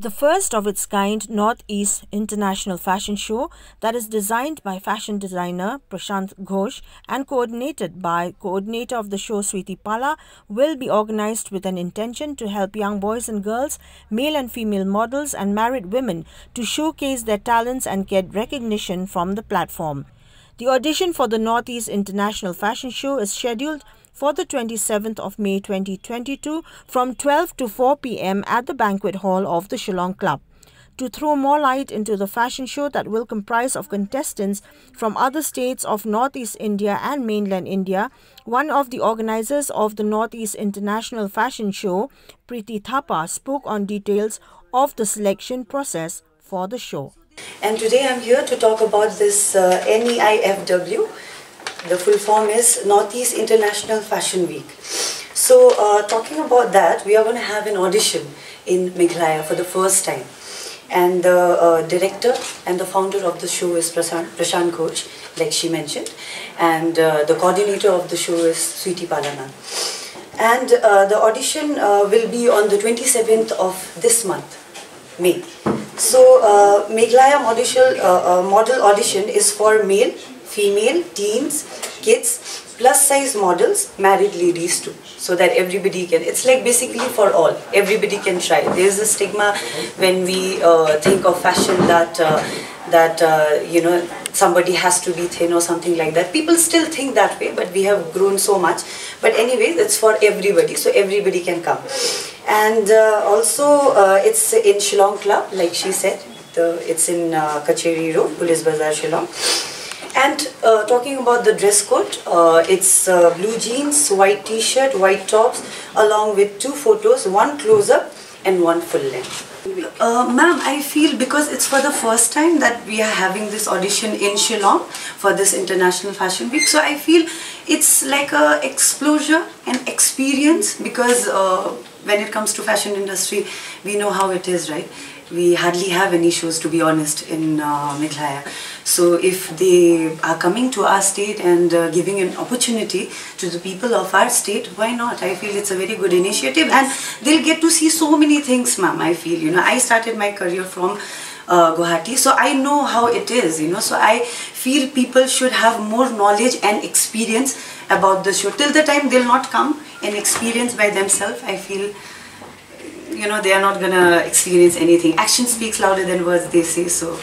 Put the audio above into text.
The first of its kind Northeast International Fashion Show that is designed by fashion designer Prashant Ghosh and coordinated by coordinator of the show Sweety Pala will be organized with an intention to help young boys and girls, male and female models and married women to showcase their talents and get recognition from the platform. The audition for the Northeast International Fashion Show is scheduled for the 27th of May 2022 from 12 to 4 p.m. at the banquet hall of the Shillong Club. To throw more light into the fashion show that will comprise of contestants from other states of Northeast India and mainland India, one of the organizers of the Northeast International Fashion Show, Preeti Thapa, spoke on details of the selection process for the show. And today I'm here to talk about this NEIFW. The full form is Northeast International Fashion Week. So talking about that, we are going to have an audition in Meghalaya for the first time. And the director and the founder of the show is Prashant Ghosh, like she mentioned. And the coordinator of the show is Sweety Pala. And the audition will be on the 27th of this month, May. So Meghalaya model audition is for male, female, teens, kids, plus size models, married ladies too, so that everybody can, it's like basically for all, everybody can try. There's a stigma when we think of fashion that, you know, somebody has to be thin or something like that. People still think that way, but we have grown so much. But anyway, it's for everybody, so everybody can come. And also it's in Shillong Club, like she said. It's in Kacheri Road, Police Bazaar, Shillong. And talking about the dress code, it's blue jeans, white t-shirt, white tops, along with 2 photos, one close-up and one full length. Ma'am, I feel because it's for the first time that we are having this audition in Shillong for this International Fashion Week, so I feel it's like a exposure and experience, because when it comes to fashion industry, we know how it is, right? We hardly have any shows, to be honest, in Meghalaya. So if they are coming to our state and giving an opportunity to the people of our state, why not? I feel it's a very good initiative, and they'll get to see so many things, ma'am. I feel, you know, I started my career from Guwahati, so I know how it is, you know. So I feel people should have more knowledge and experience about the show. Till the time they'll not come and experience by themselves, I feel, you know, they are not gonna experience anything. Action speaks louder than words, they say so.